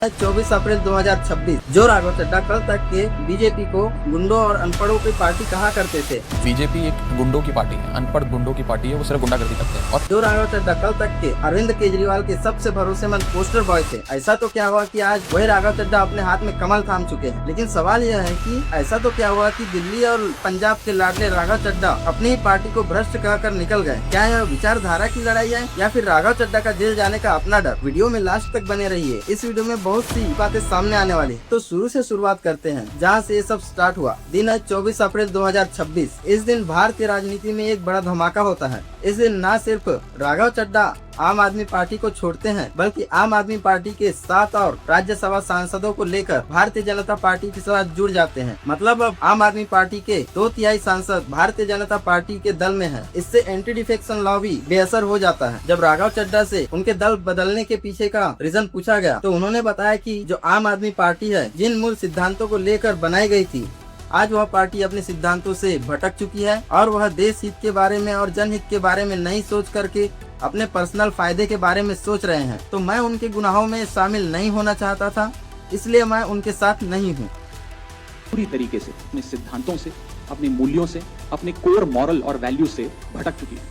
24 अप्रैल 2026 जो राघव चड्ढा कल तक के बीजेपी को गुंडों और अनपढ़ों की पार्टी कहा करते थे। बीजेपी एक गुंडों की पार्टी है, अनपढ़ गुंडों की पार्टी है, वो सिर्फ गुंडागर्दी करते हैं। और जो राघव चड्ढा कल तक के अरविंद केजरीवाल के सबसे भरोसेमंद पोस्टर बॉय थे, ऐसा तो क्या हुआ कि आज वही राघव चड्ढा अपने हाथ में कमल थाम चुके हैं। लेकिन सवाल यह है कि ऐसा तो क्या हुआ कि दिल्ली और पंजाब के लाडले राघव चड्ढा अपनी ही पार्टी को भ्रष्ट कहकर निकल गए। क्या यह विचारधारा की लड़ाई है या फिर राघव चड्ढा का जेल जाने का अपना डर? वीडियो में लास्ट तक बने रहिए। इस वीडियो में बहुत सी बातें सामने आने वाली। तो शुरू से शुरुआत करते हैं जहां से ये सब स्टार्ट हुआ। दिन है 24 अप्रैल 2026। इस दिन भारतीय राजनीति में एक बड़ा धमाका होता है। इस दिन न सिर्फ राघव चड्ढा आम आदमी पार्टी को छोड़ते हैं, बल्कि आम आदमी पार्टी के 7 और राज्यसभा सांसदों को लेकर भारतीय जनता पार्टी के साथ जुड़ जाते हैं। मतलब अब आम आदमी पार्टी के 2/3 सांसद भारतीय जनता पार्टी के दल में हैं। इससे एंटी डिफेक्शन लॉ भी बेअसर हो जाता है। जब राघव चड्ढा से उनके दल बदलने के पीछे का रीजन पूछा गया तो उन्होंने बताया कि जो आम आदमी पार्टी है, जिन मूल सिद्धांतों को लेकर बनाई गई थी, आज वह पार्टी अपने सिद्धांतों से भटक चुकी है और वह देश हित के बारे में और जनहित के बारे में नहीं सोच करके अपने पर्सनल फायदे के बारे में सोच रहे हैं। तो मैं उनके गुनाहों में शामिल नहीं होना चाहता था, इसलिए मैं उनके साथ नहीं हूँ। पूरी तरीके से अपने सिद्धांतों से, अपने मूल्यों से, अपने कोर मॉरल और वैल्यू से भटक चुकी है।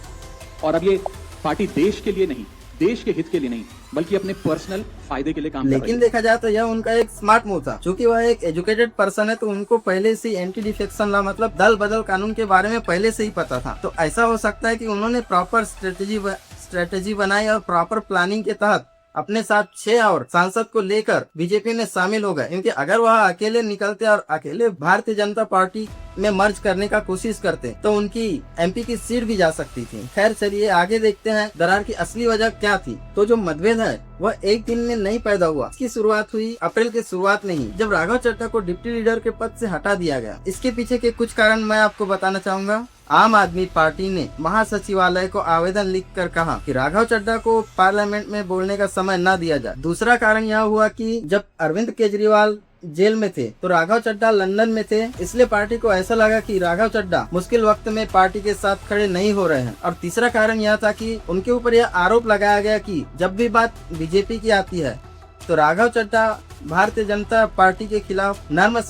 और अब ये पार्टी देश के लिए नहीं, देश के हित के लिए नहीं, बल्कि अपने पर्सनल फायदे के लिए काम कर रही है। लेकिन देखा जाए तो यह उनका एक स्मार्ट मूव था। चूंकि वह एक एजुकेटेड पर्सन है तो उनको पहले से एंटी डिफेक्शन लॉ मतलब दल बदल कानून के बारे में पहले से ही पता था। तो ऐसा हो सकता है कि उन्होंने प्रॉपर स्ट्रेटेजी बनाई और प्रॉपर प्लानिंग के तहत अपने साथ 6 और सांसद को लेकर बीजेपी में शामिल हो गए। क्योंकि अगर वह अकेले निकलते और अकेले भारतीय जनता पार्टी में मर्ज करने का कोशिश करते तो उनकी एमपी की सीट भी जा सकती थी। खैर चलिए आगे देखते हैं दरार की असली वजह क्या थी। तो जो मतभेद है वह एक दिन में नहीं पैदा हुआ। इसकी शुरुआत हुई अप्रैल के शुरुआत में ही, जब राघव चड्ढा को डिप्टी लीडर के पद से हटा दिया गया। इसके पीछे के कुछ कारण मैं आपको बताना चाहूंगा। आम आदमी पार्टी ने महासचिवालय को आवेदन लिखकर कहा कि राघव चड्ढा को पार्लियामेंट में बोलने का समय न दिया जाए। दूसरा कारण यह हुआ कि जब अरविंद केजरीवाल जेल में थे तो राघव चड्ढा लंदन में थे, इसलिए पार्टी को ऐसा लगा कि राघव चड्ढा मुश्किल वक्त में पार्टी के साथ खड़े नहीं हो रहे हैं। और तीसरा कारण यह था कि उनके ऊपर यह आरोप लगाया गया कि जब भी बात बीजेपी की आती है तो राघव चड्ढा भारतीय जनता पार्टी के खिलाफ नर्म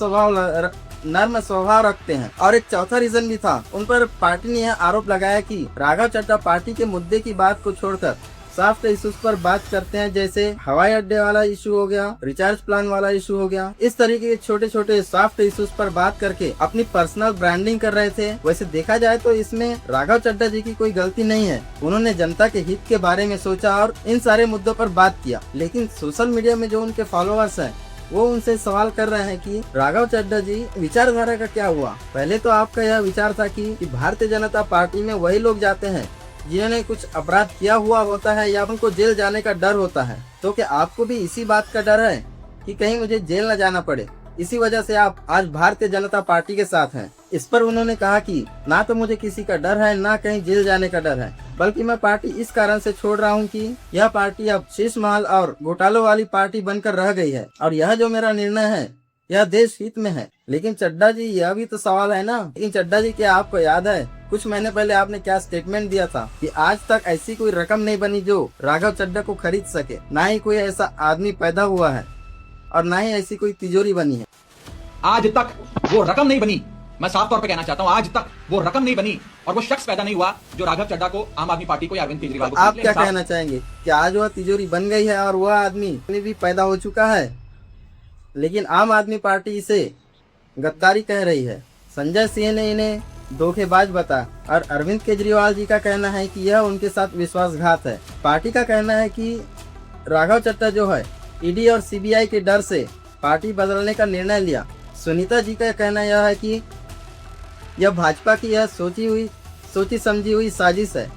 स्वभाव रखते हैं। और एक चौथा रीजन भी था, उन पर पार्टी ने यह आरोप लगाया कि राघव चड्ढा पार्टी के मुद्दे की बात को छोड़कर सॉफ्ट इश्यूज पर बात करते हैं, जैसे हवाई अड्डे वाला इशू हो गया, रिचार्ज प्लान वाला इशू हो गया। इस तरीके के छोटे छोटे सॉफ्ट इश्यूज पर बात करके अपनी पर्सनल ब्रांडिंग कर रहे थे। वैसे देखा जाए तो इसमें राघव चड्ढा जी की कोई गलती नहीं है। उन्होंने जनता के हित के बारे में सोचा और इन सारे मुद्दों पर बात किया। लेकिन सोशल मीडिया में जो उनके फॉलोअर्स हैं वो उनसे सवाल कर रहे हैं कि राघव चड्ढा जी विचारधारा का क्या हुआ। पहले तो आपका यह विचार था कि भारतीय जनता पार्टी में वही लोग जाते हैं जिन्होंने कुछ अपराध किया हुआ होता है या उनको जेल जाने का डर होता है। तो क्या आपको भी इसी बात का डर है कि कहीं मुझे जेल न जाना पड़े, इसी वजह से आप आज भारतीय जनता पार्टी के साथ हैं? इस पर उन्होंने कहा कि ना तो मुझे किसी का डर है, ना कहीं जेल जाने का डर है, बल्कि मैं पार्टी इस कारण से छोड़ रहा हूं कि यह पार्टी अब शीश महल और घोटालों वाली पार्टी बनकर रह गई है और यह जो मेरा निर्णय है यह देश हित में है। लेकिन चड्ढा जी यह भी तो सवाल है ना। लेकिन चड्ढा जी क्या आपको याद है कुछ महीने पहले आपने क्या स्टेटमेंट दिया था कि आज तक ऐसी कोई रकम नहीं बनी जो राघव चड्ढा को खरीद सके, ना ही कोई ऐसा आदमी पैदा हुआ है और ना ही ऐसी कोई तिजोरी बनी है। आज तक वो रकम नहीं बनी। मैं साफ तौर पे कहना चाहता हूं, आज तक वो रकम नहीं बनी और वो शख्स पैदा नहीं हुआ जो राघव चड्ढा को, आम आदमी पार्टी को या अरविंद केजरीवाल को। आप क्या कहना चाहेंगे कि आज वह तिजोरी बन गई है और वह आदमी भी पैदा हो चुका है, लेकिन आम आदमी पार्टी इसे गद्दारी कह रही है। संजय सिंह ने इन्हें धोखेबाज बता और अरविंद केजरीवाल जी का कहना है कि यह उनके साथ विश्वासघात है। पार्टी का कहना है कि राघव चड्ढा जो है ईडी और सीबीआई के डर से पार्टी बदलने का निर्णय लिया। सुनीता जी का कहना यह है कि यह भाजपा की यह सोची समझी हुई साजिश है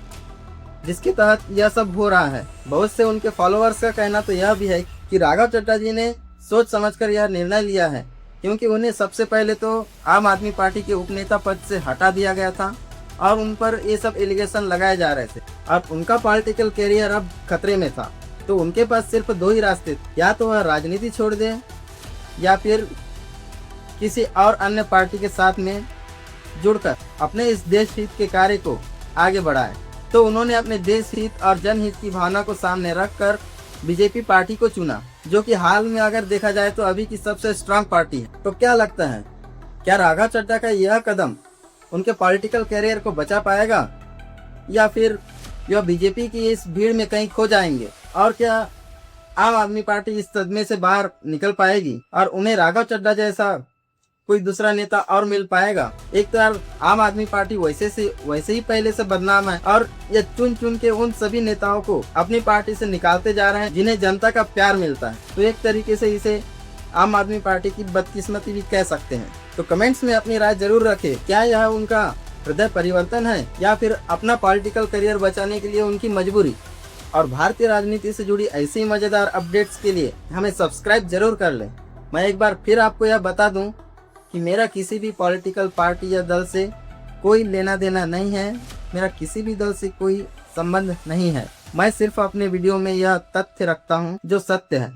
जिसके तहत यह सब हो रहा है। बहुत से उनके फॉलोअर्स का कहना तो यह भी है कि राघव चड्ढा जी ने सोच समझकर यह निर्णय लिया है, क्योंकि उन्हें सबसे पहले तो आम आदमी पार्टी के उपनेता पद से हटा दिया गया था और उन पर ये सब एलिगेशन लगाए जा रहे थे और उनका पॉलिटिकल कैरियर अब खतरे में था। तो उनके पास सिर्फ 2 ही रास्ते थे, या तो वह राजनीति छोड़ दे या फिर किसी और अन्य पार्टी के साथ में जुड़कर अपने इस देश हित के कार्य को आगे बढ़ाए। तो उन्होंने अपने देश हित और जनहित की भावना को सामने रखकर बीजेपी पार्टी को चुना, जो कि हाल में अगर देखा जाए तो अभी की सबसे स्ट्रांग पार्टी है। तो क्या लगता है, क्या राघव चड्ढा का यह कदम उनके पॉलिटिकल कैरियर को बचा पाएगा, या फिर यह बीजेपी की इस भीड़ में कहीं खो जाएंगे? और क्या आम आदमी पार्टी इस सदमे से बाहर निकल पाएगी और उन्हें राघव चड्ढा जैसा कोई दूसरा नेता और मिल पाएगा? एक तो यार आम आदमी पार्टी वैसे ही पहले से बदनाम है, और ये चुन चुन के उन सभी नेताओं को अपनी पार्टी से निकालते जा रहे हैं जिन्हें जनता का प्यार मिलता है। तो एक तरीके से इसे आम आदमी पार्टी की बदकिस्मती भी कह सकते हैं। तो कमेंट्स में अपनी राय जरूर रखें, क्या यह उनका हृदय परिवर्तन है या फिर अपना पॉलिटिकल करियर बचाने के लिए उनकी मजबूरी? और भारतीय राजनीति से जुड़ी ऐसी ही मजेदार अपडेट्स के लिए हमें सब्सक्राइब जरूर कर लें। मैं एक बार फिर आपको यह बता दूं कि मेरा किसी भी पॉलिटिकल पार्टी या दल से कोई लेना देना नहीं है, मेरा किसी भी दल से कोई संबंध नहीं है। मैं सिर्फ अपने वीडियो में यह तथ्य रखता हूं जो सत्य है।